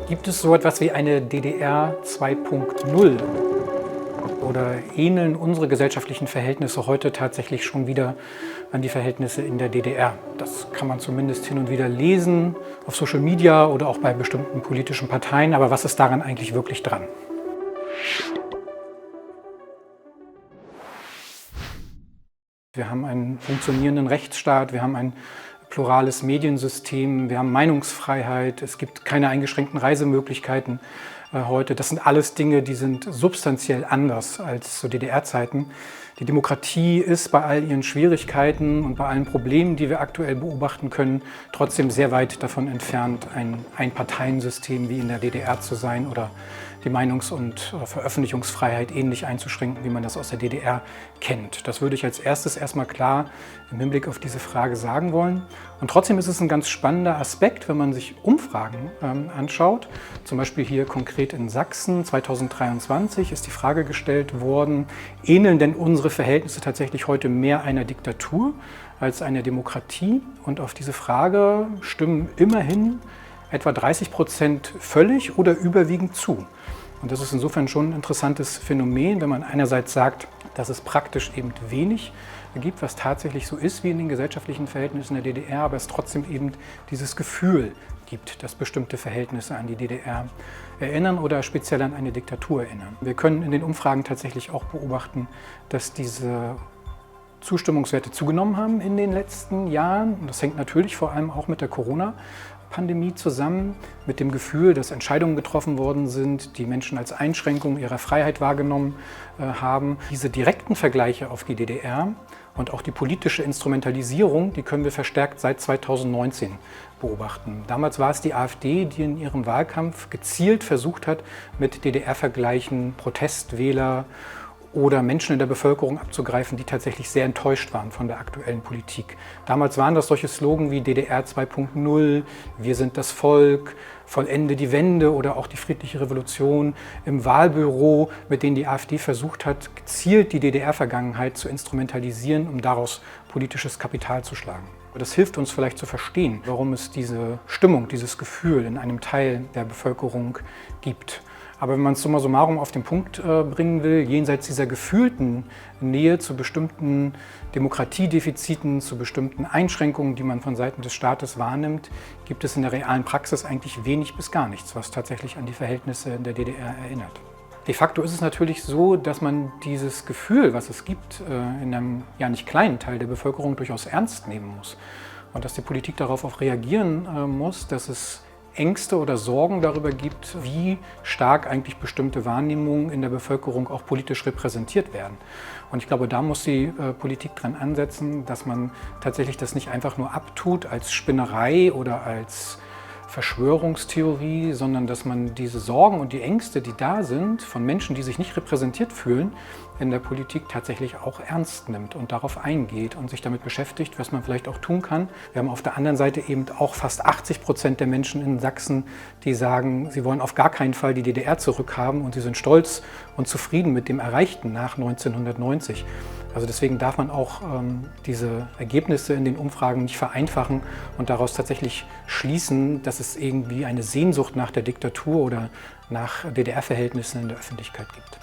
Gibt es so etwas wie eine DDR 2.0? Oder ähneln unsere gesellschaftlichen Verhältnisse heute tatsächlich schon wieder an die Verhältnisse in der DDR? Das kann man zumindest hin und wieder lesen, auf Social Media oder auch bei bestimmten politischen Parteien. Aber was ist daran eigentlich wirklich dran? Wir haben einen funktionierenden Rechtsstaat, wir haben ein plurales Mediensystem, wir haben Meinungsfreiheit, es gibt keine eingeschränkten Reisemöglichkeiten heute. Das sind alles Dinge, die sind substanziell anders als zu DDR-Zeiten. Die Demokratie ist bei all ihren Schwierigkeiten und bei allen Problemen, die wir aktuell beobachten können, trotzdem sehr weit davon entfernt, ein Einparteiensystem wie in der DDR zu sein oder die Meinungs- und Veröffentlichungsfreiheit ähnlich einzuschränken, wie man das aus der DDR kennt. Das würde ich als erstes erstmal klar im Hinblick auf diese Frage sagen wollen. Und trotzdem ist es ein ganz spannender Aspekt, wenn man sich Umfragen anschaut. Zum Beispiel hier konkret in Sachsen 2023 ist die Frage gestellt worden, ähneln denn unsere Verhältnisse tatsächlich heute mehr einer Diktatur als einer Demokratie? Und auf diese Frage stimmen immerhin etwa 30% völlig oder überwiegend zu. Und das ist insofern schon ein interessantes Phänomen, wenn man einerseits sagt, dass es praktisch eben wenig gibt, was tatsächlich so ist wie in den gesellschaftlichen Verhältnissen der DDR, aber es trotzdem eben dieses Gefühl gibt, dass bestimmte Verhältnisse an die DDR erinnern oder speziell an eine Diktatur erinnern. Wir können in den Umfragen tatsächlich auch beobachten, dass diese Zustimmungswerte zugenommen haben in den letzten Jahren. Und das hängt natürlich vor allem auch mit der Corona-Pandemie zusammen, mit dem Gefühl, dass Entscheidungen getroffen worden sind, die Menschen als Einschränkung ihrer Freiheit wahrgenommen haben. Diese direkten Vergleiche auf die DDR und auch die politische Instrumentalisierung, die können wir verstärkt seit 2019 beobachten. Damals war es die AfD, die in ihrem Wahlkampf gezielt versucht hat, mit DDR-Vergleichen Protestwähler oder Menschen in der Bevölkerung abzugreifen, die tatsächlich sehr enttäuscht waren von der aktuellen Politik. Damals waren das solche Slogan wie DDR 2.0, wir sind das Volk, vollende die Wende oder auch die friedliche Revolution im Wahlbüro, mit denen die AfD versucht hat, gezielt die DDR-Vergangenheit zu instrumentalisieren, um daraus politisches Kapital zu schlagen. Das hilft uns vielleicht zu verstehen, warum es diese Stimmung, dieses Gefühl in einem Teil der Bevölkerung gibt. Aber wenn man es summa summarum auf den Punkt bringen will, jenseits dieser gefühlten Nähe zu bestimmten Demokratiedefiziten, zu bestimmten Einschränkungen, die man von Seiten des Staates wahrnimmt, gibt es in der realen Praxis eigentlich wenig bis gar nichts, was tatsächlich an die Verhältnisse in der DDR erinnert. De facto ist es natürlich so, dass man dieses Gefühl, was es gibt, in einem ja nicht kleinen Teil der Bevölkerung durchaus ernst nehmen muss. Und dass die Politik darauf auch reagieren muss, dass es Ängste oder Sorgen darüber gibt, wie stark eigentlich bestimmte Wahrnehmungen in der Bevölkerung auch politisch repräsentiert werden. Und ich glaube, da muss die Politik dran ansetzen, dass man tatsächlich das nicht einfach nur abtut als Spinnerei oder als Verschwörungstheorie, sondern dass man diese Sorgen und die Ängste, die da sind, von Menschen, die sich nicht repräsentiert fühlen, in der Politik tatsächlich auch ernst nimmt und darauf eingeht und sich damit beschäftigt, was man vielleicht auch tun kann. Wir haben auf der anderen Seite eben auch fast 80% der Menschen in Sachsen, die sagen, sie wollen auf gar keinen Fall die DDR zurückhaben und sie sind stolz und zufrieden mit dem Erreichten nach 1990. Also deswegen darf man auch diese Ergebnisse in den Umfragen nicht vereinfachen und daraus tatsächlich schließen, dass es irgendwie eine Sehnsucht nach der Diktatur oder nach DDR-Verhältnissen in der Öffentlichkeit gibt.